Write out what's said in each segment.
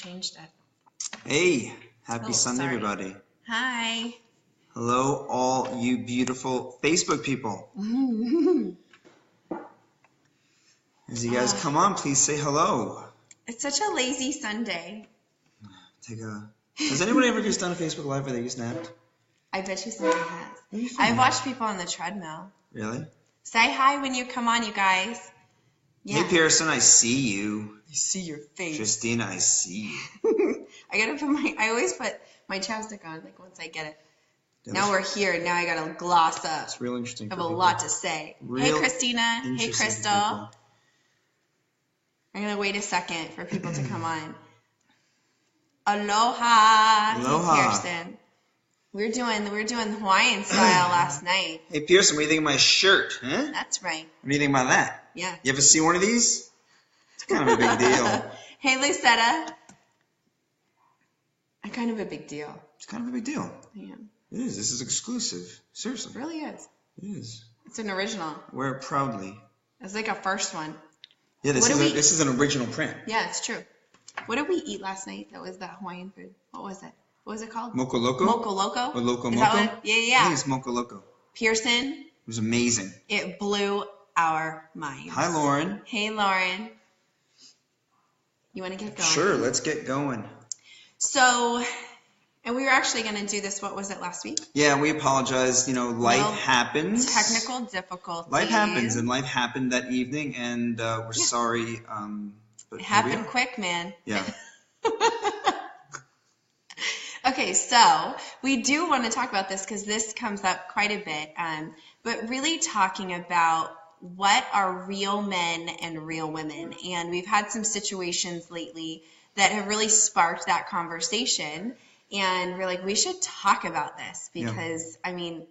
changed it. Hey, happy Sunday, everybody. Hi. Hello, all you beautiful Facebook people. As you guys come on, please say hello. It's such a lazy Sunday. Has anybody ever just done a Facebook Live where they snapped? I bet you somebody has. I've watched people on the treadmill. Really? Say hi when you come on, you guys. Yeah. Hey, Pearson, I see you. I see your face. Christina, I see you. I always put my chapstick on, like, once I get it. Now we're here, and now I gotta gloss up. It's real interesting. I have a lot to say. Hey, Christina. Hey, Crystal. I'm gonna wait a second for people to come on. Aloha. Aloha. Hey, Pearson. We were doing Hawaiian style last night. Hey, Pearson, what do you think of my shirt? Huh? That's right. What do you think about that? Yeah. You ever see one of these? It's kind of a big deal. Hey, Lucetta. I'm kind of a big deal. It's kind of a big deal. Yeah. It is. This is exclusive. Seriously. It really is. It is. It's an original. Wear it proudly. It's like a first one. Yeah, this is an original print. Yeah, it's true. What did we eat last night? That was that Hawaiian food. What was it? What was it called? Moco Loco? Moco Loco? Or Loco Is Moco? Yeah. I think it's Moco Loco. Pearson. It was amazing. It blew our minds. Hi, Lauren. Hey, Lauren. You want to get going? Sure, let's get going. So, and we were actually going to do this, what was it, last week? Yeah, we apologize. Life happens. Technical difficulties. Life happens, and life happened that evening, and we're sorry. But it happened quick, man. Yeah. Okay, so we do want to talk about this because this comes up quite a bit, but really talking about what are real men and real women. And we've had some situations lately that have really sparked that conversation. And we're like, we should talk about this because, I mean,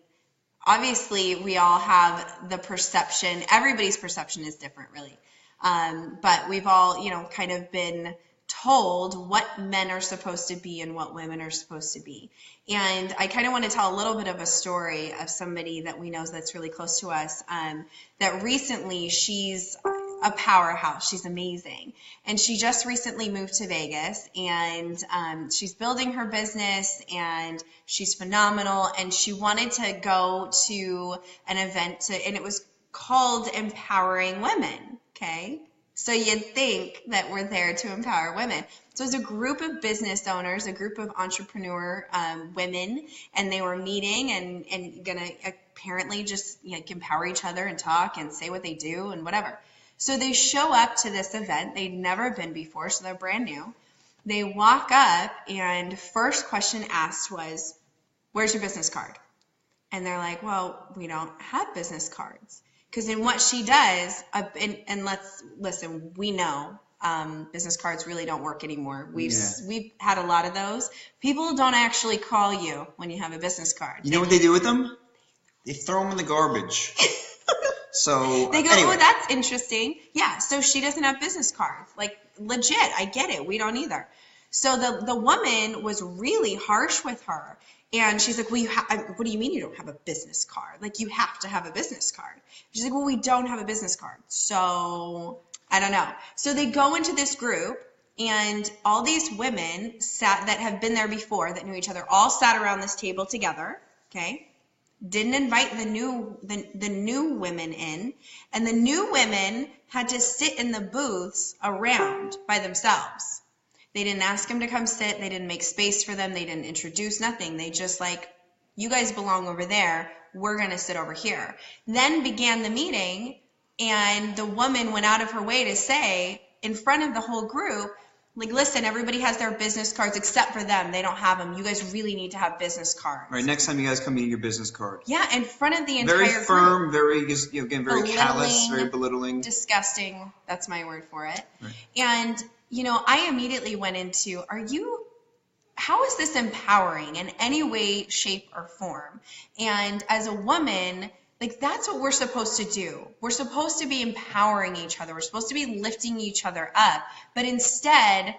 obviously we all have the perception. Everybody's perception is different, really. But we've all, kind of been told what men are supposed to be and what women are supposed to be. And I kind of want to tell a little bit of a story of somebody that we know that's really close to us, that recently she's a powerhouse. She's amazing. And she just recently moved to Vegas, and she's building her business, and she's phenomenal. And she wanted to go to an event, and it was called Empowering Women, okay? So you'd think that we're there to empower women. So it was a group of business owners, a group of entrepreneur women, and they were meeting and going to apparently just empower each other and talk and say what they do and whatever. So they show up to this event. They'd never been before, so they're brand new. They walk up, and first question asked was, "Where's your business card?" And they're like, "Well, we don't have business cards." Because in what she does, and let's listen, we know business cards really don't work anymore. We've had a lot of those. People don't actually call you when you have a business card. You know what they do with them? They throw them in the garbage. So they go, anyway. Oh, that's interesting. Yeah, so she doesn't have business cards. Like, legit, I get it. We don't either. So the woman was really harsh with her. And she's like, well, what do you mean you don't have a business card? Like, you have to have a business card. She's like, well, we don't have a business card. So I don't know. So they go into this group, and all these women that have been there before, that knew each other, all sat around this table together, okay? Didn't invite the new women in. And the new women had to sit in the booths around by themselves. They didn't ask them to come sit. They didn't make space for them. They didn't introduce nothing. They just like, you guys belong over there. We're going to sit over here. Then began the meeting, and the woman went out of her way to say in front of the whole group, like, listen, everybody has their business cards except for them. They don't have them. You guys really need to have business cards. All right, next time you guys come, you need your business card. Yeah, in front of the entire group. Very firm, very callous, very belittling. Disgusting. That's my word for it. Right. And I immediately went into, how is this empowering in any way, shape, or form? And as a woman, like, that's what we're supposed to do. We're supposed to be empowering each other. We're supposed to be lifting each other up. But instead,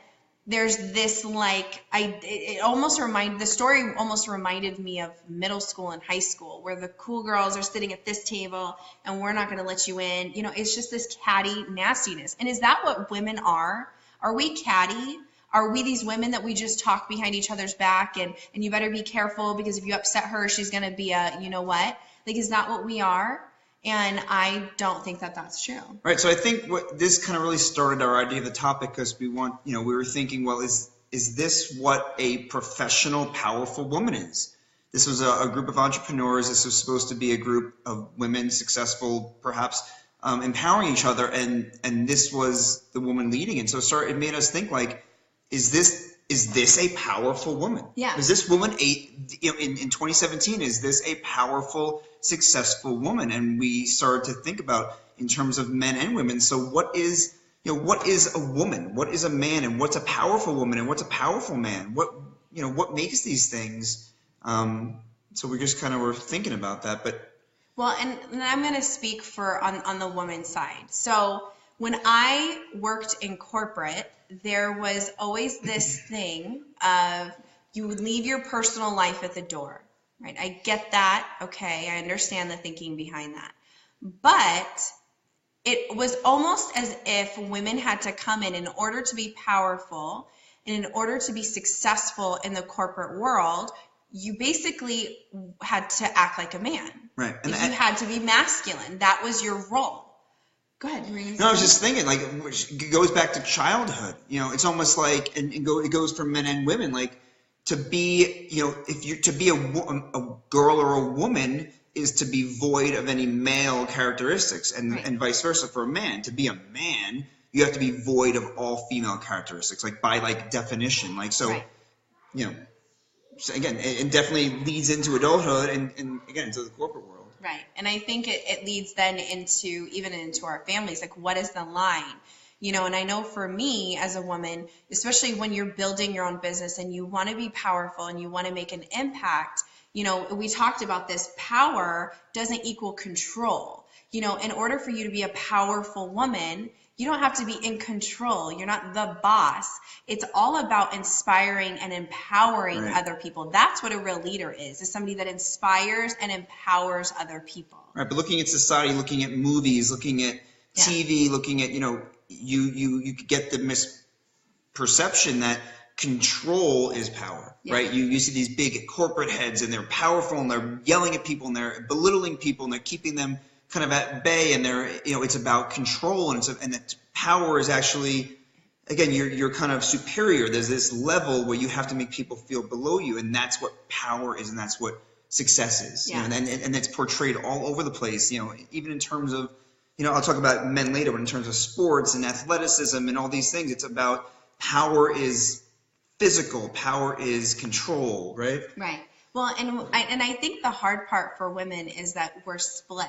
there's this, like, the story almost reminded me of middle school and high school, where the cool girls are sitting at this table and we're not going to let you in. It's just this catty nastiness. And is that what women are? Are we catty? Are we these women that we just talk behind each other's back and you better be careful because if you upset her, she's going to be a, you know what? Like, is that what we are? And I don't think that that's true. Right. So I think what this kind of really started our idea of the topic because we were thinking, well, is this what a professional, powerful woman is? This was a group of entrepreneurs. This was supposed to be a group of women, successful, perhaps empowering each other, and this was the woman leading it. So it made us think, like, is this a powerful woman? Yeah. Is this woman in 2017? Is this a powerful, successful woman? And we started to think about in terms of men and women. So what is a woman? What is a man? And what's a powerful woman? And what's a powerful man? What makes these things? So we just kind of were thinking about that, but. Well, and I'm going to speak on the woman's side. So when I worked in corporate, there was always this thing of you would leave your personal life at the door, right? I get that. Okay. I understand the thinking behind that. But it was almost as if women had to come in order to be powerful and in order to be successful in the corporate world. You basically had to act like a man. Right. And you had to be masculine. That was your role. Go ahead. No, I was just thinking, like, it goes back to childhood. It's almost like, and it goes for men and women. Like, to be, to be a girl or a woman is to be void of any male characteristics, and vice versa for a man. To be a man, you have to be void of all female characteristics, like by definition. Like, so, So again, it definitely leads into adulthood and again into the corporate world. Right. And I think it leads then into our families. Like, what is the line? And I know for me as a woman, especially when you're building your own business and you want to be powerful and you want to make an impact, we talked about this, power doesn't equal control. In order for you to be a powerful woman, you don't have to be in control. You're not the boss. It's all about inspiring and empowering other people. That's what a real leader is somebody that inspires and empowers other people. Right, but looking at society, looking at movies, looking at TV, looking at, you could get the misperception that control is power, right? You see these big corporate heads and they're powerful and they're yelling at people and they're belittling people and they're keeping them kind of at bay, and they're, it's about control, and that power is actually, again, you're kind of superior. There's this level where you have to make people feel below you, and that's what power is, and that's what success is. And it's portrayed all over the place. Even in terms of, I'll talk about men later, but in terms of sports and athleticism and all these things, it's about power is physical, power is control, right? Right. Well, and I think the hard part for women is that we're split.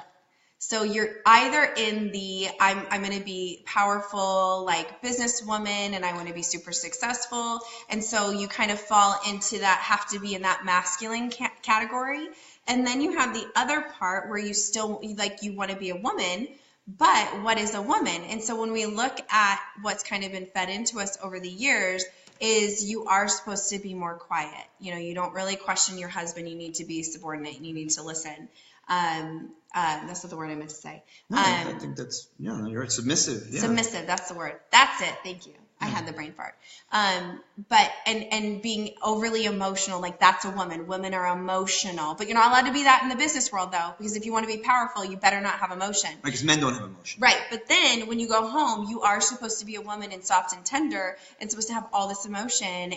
So you're either in the, I'm going to be powerful, like businesswoman, and I want to be super successful. And so you kind of fall into that, have to be in that masculine category. And then you have the other part where you still, like, you want to be a woman, but what is a woman? And so when we look at what's kind of been fed into us over the years, is you are supposed to be more quiet. You don't really question your husband. You need to be subordinate and you need to listen. That's not the word I meant to say. No, I think that's, you're right. Submissive. Yeah. Submissive. That's the word. That's it. Thank you. I had the brain fart. But being overly emotional, like that's a woman. Women are emotional, but you're not allowed to be that in the business world though, because if you want to be powerful, you better not have emotion. Right, because men don't have emotion. Right. But then when you go home, you are supposed to be a woman and soft and tender and supposed to have all this emotion,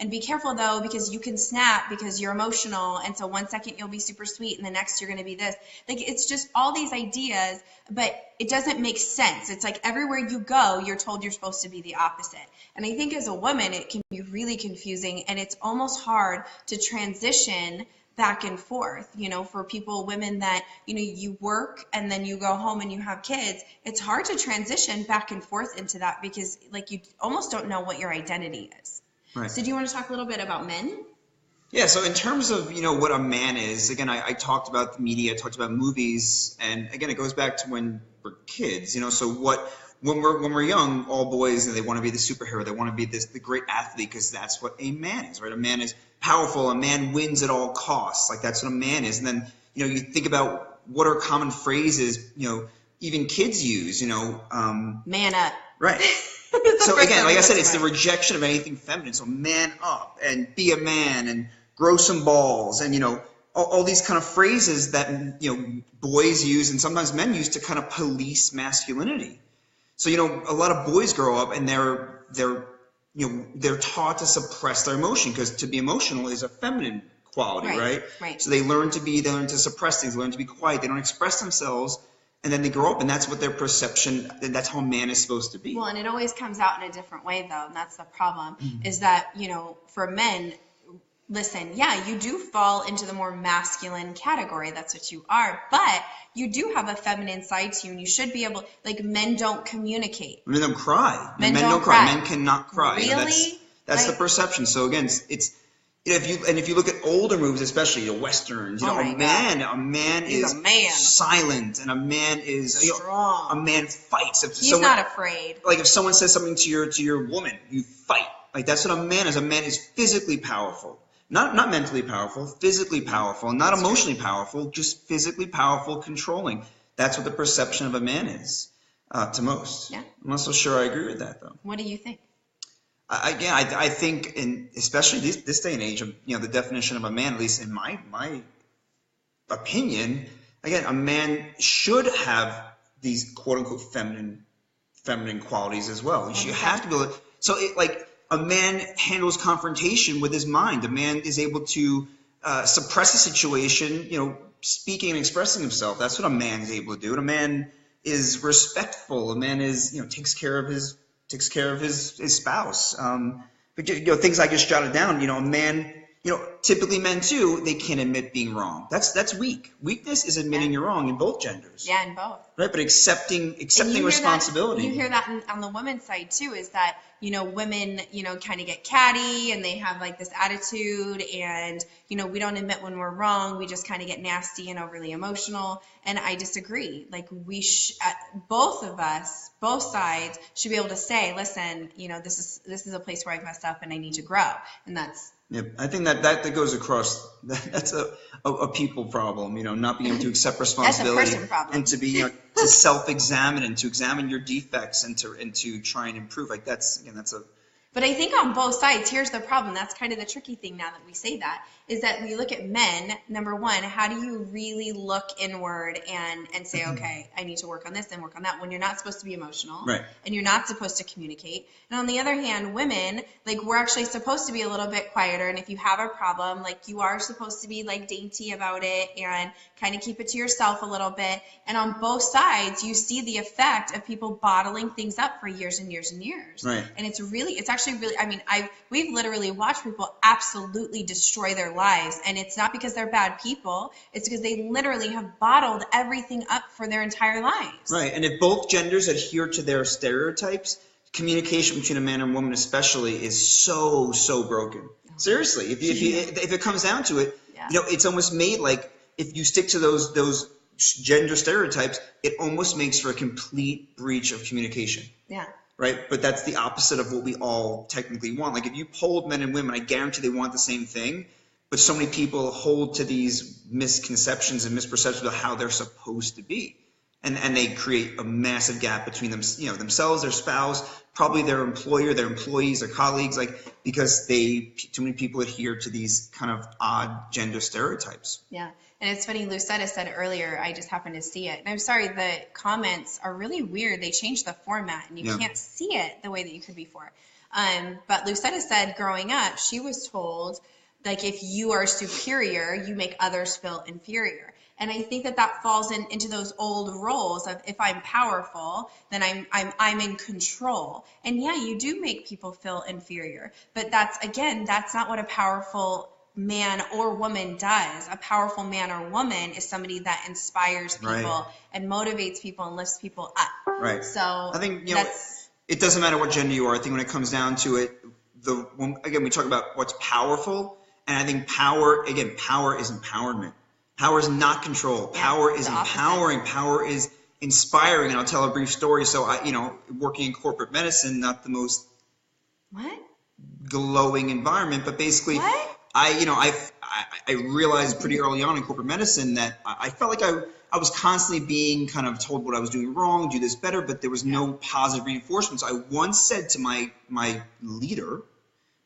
and be careful though, because you can snap because you're emotional. And so 1 second you'll be super sweet and the next you're going to be this. Like, it's just all these ideas, but it doesn't make sense. It's like everywhere you go, you're told you're supposed to be the opposite. And I think as a woman, it can be really confusing, and it's almost hard to transition back and forth, for people, women that, you work and then you go home and you have kids. It's hard to transition back and forth into that because, like, you almost don't know what your identity is. Right. So do you want to talk a little bit about men? Yeah, so in terms of, what a man is, again, I talked about the media, I talked about movies, and again, it goes back to when we're kids, so when we're young, all boys, they want to be the superhero, they want to be the great athlete, because that's what a man is, right? A man is powerful, a man wins at all costs, like that's what a man is. And then, you think about what are common phrases, even kids use, man up. Right. So again, like I said, it's the rejection of anything feminine. So man up and be a man and grow some balls and, all these kind of phrases that, boys use and sometimes men use to kind of police masculinity. So, a lot of boys grow up and they're taught to suppress their emotion because to be emotional is a feminine quality, right? Right. So they learn to suppress things, learn to be quiet. They don't express themselves. And then they grow up, and that's what their perception, that's how man is supposed to be. Well, and it always comes out in a different way, though, and that's the problem, is that, for men, listen, yeah, you do fall into the more masculine category. That's what you are. But you do have a feminine side to you, and you should be able, like, men don't communicate. Men don't cry. Men don't cry. Men cannot cry. Really? That's the perception. So, again, it's if you look at older movies, especially the westerns, a man is silent, and a man is strong. A man fights. He's not afraid. Like if someone says something to your woman, you fight. Like that's what a man is. A man is physically powerful, not mentally powerful, physically powerful, not emotionally powerful, just physically powerful, controlling. That's what the perception of a man is to most. Yeah. I'm not so sure I agree with that though. What do you think? I think, especially this day and age, the definition of a man, at least in my opinion, again, a man should have these quote unquote feminine qualities as well. You have to be able to, so a man handles confrontation with his mind. A man is able to suppress a situation, speaking and expressing himself. That's what a man is able to do. And a man is respectful. A man is, takes care of his spouse. But things I just jotted down. A man, typically men too, they can admit being wrong. That's weak. Weakness is admitting you're wrong in both genders. Yeah, in both. Right, but accepting responsibility. You hear that on the women's side too, is that women kind of get catty and they have like this attitude, and we don't admit when we're wrong. We just kind of get nasty and overly emotional. And I disagree. Like both of us, both sides should be able to say, listen, this is a place where I've messed up and I need to grow. And that's. Yeah, I think that goes across. That's a people problem, not being able to accept responsibility. That's a person problem. And to be to self-examine and to examine your defects and to try and improve. Like that's a. But I think on both sides, here's the problem. That's kind of the tricky thing now that we say that, is that we look at men, number one, how do you really look inward and say, okay, I need to work on this and work on that, when you're not supposed to be emotional, right? And you're not supposed to communicate. And on the other hand, women, like we're actually supposed to be a little bit quieter. And if you have a problem, like you are supposed to be like dainty about it and kind of keep it to yourself a little bit. And on both sides, you see the effect of people bottling things up for years and years and years. Right. And it's actually really, we've literally watched people absolutely destroy their lives. And it's not because they're bad people. It's because they literally have bottled everything up for their entire lives. Right. And if both genders adhere to their stereotypes, communication between a man and woman especially is so broken. Seriously. If it comes down to it, it's almost made like if you stick to those gender stereotypes, it almost makes for a complete breach of communication. Yeah. Right? But that's the opposite of what we all technically want. Like if you polled men and women, I guarantee they want the same thing, but so many people hold to these misconceptions and misperceptions of how they're supposed to be. And they create a massive gap between them, themselves, their spouse, probably their employer, their employees, their colleagues, because too many people adhere to these kind of odd gender stereotypes. Yeah. And it's funny, Lucetta said earlier, I just happened to see it. And I'm sorry, the comments are really weird. They changed the format and you can't see it the way that you could before. But Lucetta said growing up, she was told, like, if you are superior, you make others feel inferior. And I think that falls into those old roles of if I'm powerful, then I'm in control. And yeah, you do make people feel inferior. But that's not what a powerful man or woman does. A powerful man or woman is somebody that inspires people and motivates people and lifts people up. Right. So I think it doesn't matter what gender you are. I think when it comes down to it, we talk about what's powerful, and I think power is empowerment. Power is not control. Power is empowering. Power is inspiring. And I'll tell a brief story. So working in corporate medicine, not the most glowing environment, but basically, I I realized pretty early on in corporate medicine that I felt like I was constantly being kind of told what I was doing wrong, do this better, but there was no positive reinforcement. So I once said to my leader,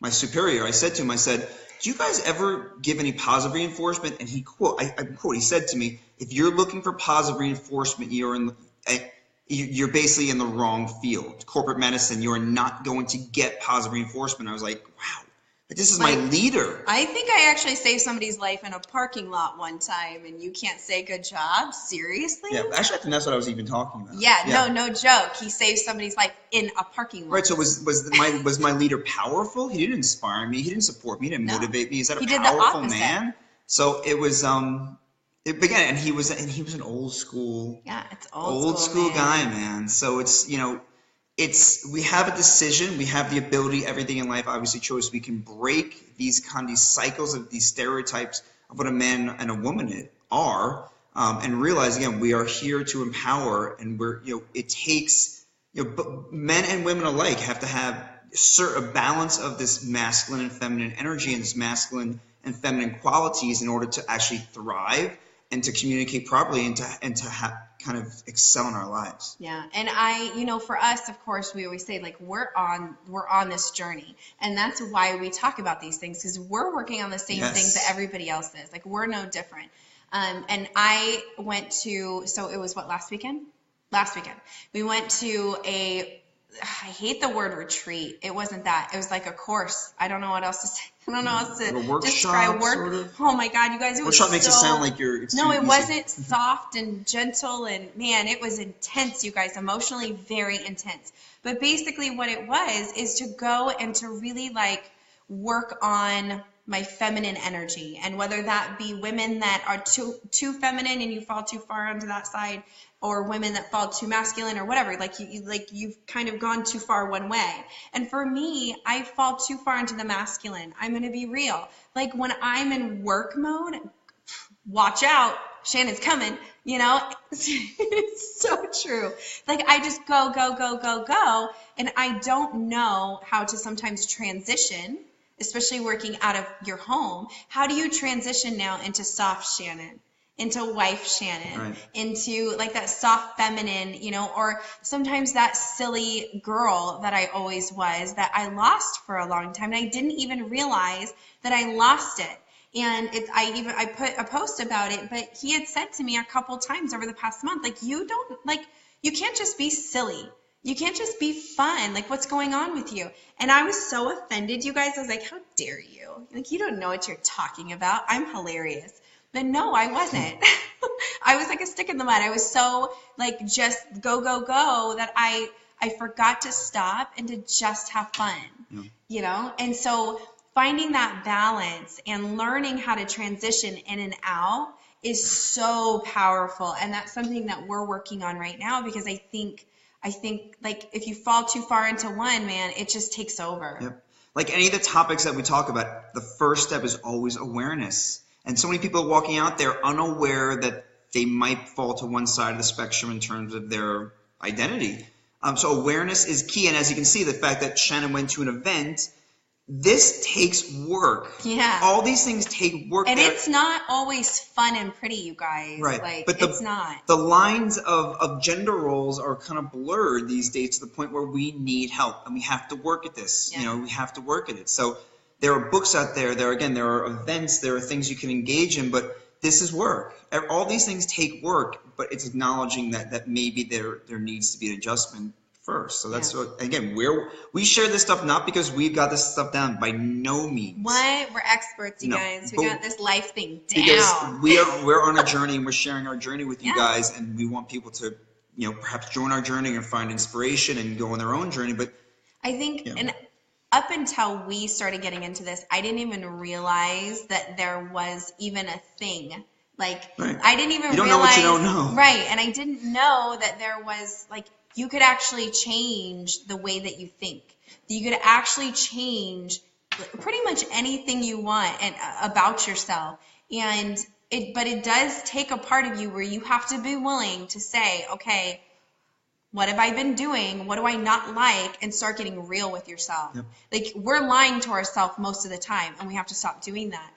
my superior, I said to him, I said, do you guys ever give any positive reinforcement? And he quote, I quote, he said to me, if you're looking for positive reinforcement, you're basically in the wrong field. Corporate medicine, you're not going to get positive reinforcement. I was like, wow. But this is my leader. I think I actually saved somebody's life in a parking lot one time, and you can't say good job? Seriously? Yeah, actually, I think that's what I was even talking about. Yeah. No joke. He saved somebody's life in a parking lot. Right. So was my leader powerful? He didn't inspire me. He didn't support me. He didn't motivate me. Is that a powerful man? So it was it began, and he was an old school. Yeah, it's old school guy, man. So it's we have a decision, we have the ability, everything in life, obviously choice. We can break these cycles of these stereotypes of what a man and a woman are, and realize again, we are here to empower, and it takes, men and women alike have to have a balance of this masculine and feminine energy and this masculine and feminine qualities in order to actually thrive and to communicate properly and to kind of excel in our lives. Yeah. And for us, of course, we always say like we're on this journey, and that's why we talk about these things, because we're working on the same things that everybody else is. Like, we're no different. And I went to, so it was last weekend we went to I hate the word retreat. It wasn't that. It was like a course. I don't know what else to say. I don't know how else to describe work. Sort of? Oh my God, you guys! It was workshop makes it sound like you're. No, it wasn't soft and gentle, and man, it was intense. You guys, emotionally very intense. But basically, what it was is to go and to really like work on my feminine energy, and whether that be women that are too feminine and you fall too far onto that side, or women that fall too masculine, or whatever, you've kind of gone too far one way. And for me, I fall too far into the masculine. I'm going to be real. Like, when I'm in work mode, watch out, Shannon's coming, it's so true. Like, I just go, and I don't know how to sometimes transition, especially working out of your home. How do you transition now into soft Shannon, into wife Shannon, right, into like that soft feminine, or sometimes that silly girl that I always was, that I lost for a long time, and I didn't even realize that I lost it. And I put a post about it, but he had said to me a couple times over the past month, like, you can't just be silly. You can't just be fun. Like, what's going on with you? And I was so offended, you guys. I was like, how dare you? Like, you don't know what you're talking about. I'm hilarious. But no, I wasn't. I was like a stick in the mud. I was so like, just go that I forgot to stop and to just have fun, And so finding that balance and learning how to transition in and out is so powerful. And that's something that we're working on right now, because I think like if you fall too far into one, man, it just takes over. Yep. Like any of the topics that we talk about, the first step is always awareness. And so many people are walking out there unaware that they might fall to one side of the spectrum in terms of their identity. So awareness is key. And as you can see, the fact that Shannon went to an event, this takes work. Yeah. All these things take work. And it's not always fun and pretty, you guys. Right. Like, but it's not. The lines of gender roles are kind of blurred these days, to the point where we need help, and we have to work at this. Yeah. We have to work at it. So there are books out there. There are events. There are things you can engage in, but this is work. All these things take work, but it's acknowledging that maybe there needs to be an adjustment first. So that's what, again, we share this stuff not because we've got this stuff down, by no means. What? We're experts, you guys. We got this life thing down. Because we're on a journey, and we're sharing our journey with you guys, and we want people to, perhaps join our journey and find inspiration and go on their own journey. But I think, and up until we started getting into this, I didn't even realize that there was even a thing. Like, right. I didn't even realize. You don't know what you don't know. Right. And I didn't know that there was, like, you could actually change the way that you think. You could actually change pretty much anything you want and about yourself. But it does take a part of you where you have to be willing to say, okay, what have I been doing? What do I not like? And start getting real with yourself. Yep. Like, we're lying to ourselves most of the time, and we have to stop doing that.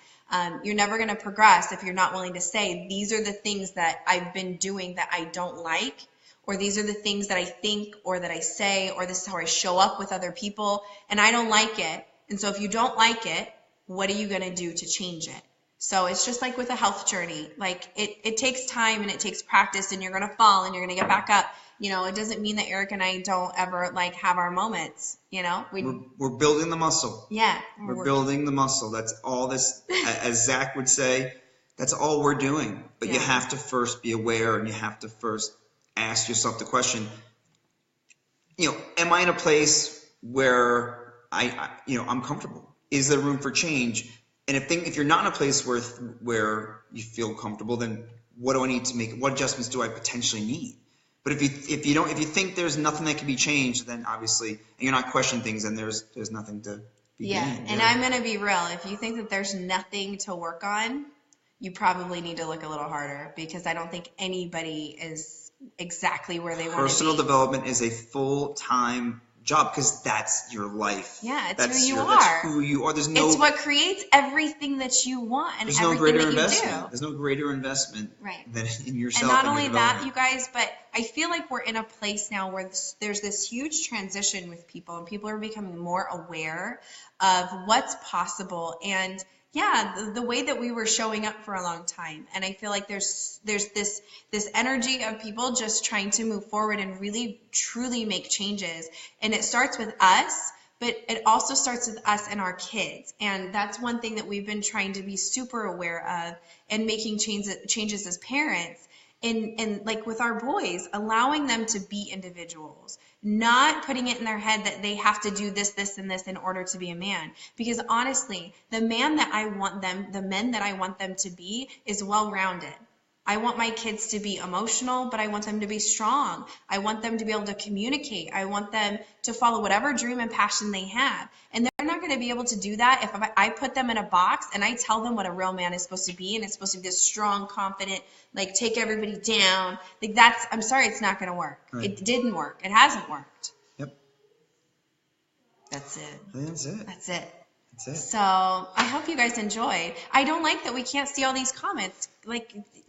You're never going to progress if you're not willing to say, these are the things that I've been doing that I don't like, or these are the things that I think or that I say, or this is how I show up with other people, and I don't like it. And so if you don't like it, what are you going to do to change it? So it's just like with a health journey. Like it takes time and it takes practice, and you're going to fall and you're going to get back up. You know, it doesn't mean that Eric and I don't ever like have our moments, you know. We're building the muscle. Yeah. We're building the muscle. That's all this, as Zach would say, that's all we're doing. But you have to first be aware, and you have to first ask yourself the question, you know, am I in a place where I'm comfortable? Is there room for change? And if you're not in a place where you feel comfortable, then what do I need to make? What adjustments do I potentially need? But if you think there's nothing that can be changed, then obviously, and you're not questioning things, then there's nothing to be gained. And I'm gonna be real. If you think that there's nothing to work on, you probably need to look a little harder, because I don't think anybody is exactly where they want to be. Personal development is a full-time job, because that's your life. Yeah, it's that's who you are. That's who you are. It's what creates everything that you want and there's everything no greater that you investment. do. There's no greater investment than in yourself. And not and only your that, you guys, but I feel like we're in a place now where there's this huge transition with people, and people are becoming more aware of what's possible, and the way that we were showing up for a long time. And I feel like there's this energy of people just trying to move forward and really truly make changes. And it starts with us, but it also starts with us and our kids. And that's one thing that we've been trying to be super aware of, and making changes as parents. And like with our boys, allowing them to be individuals, not putting it in their head that they have to do this, this, and this in order to be a man. Because honestly, the men that I want them to be is well-rounded. I want my kids to be emotional, but I want them to be strong. I want them to be able to communicate. I want them to follow whatever dream and passion they have. And they're not going to be able to do that if I put them in a box and I tell them what a real man is supposed to be, and it's supposed to be this strong, confident, like take everybody down. Like I'm sorry, it's not going to work. Right. It didn't work. It hasn't worked. Yep. That's it. That's it. That's it. That's it. So I hope you guys enjoyed. I don't like that we can't see all these comments.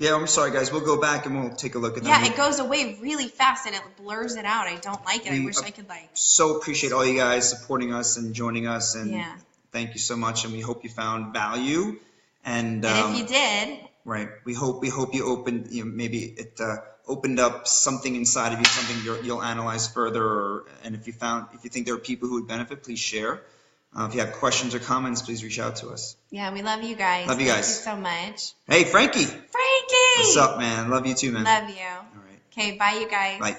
Yeah, I'm sorry, guys. We'll go back and we'll take a look at them. Yeah, it goes away really fast and it blurs it out. I don't like it. I wish I could so appreciate all you guys supporting us and joining us, and thank you so much. And we hope you found value. And if you did, right, we hope you opened. Maybe it opened up something inside of you, something you'll analyze further. And if you think there are people who would benefit, please share. If you have questions or comments, please reach out to us. Yeah, we love you guys. Love you guys. Thank you so much. Hey, Frankie. Frankie! What's up, man? Love you too, man. Love you. All right. Okay, bye, you guys. Bye.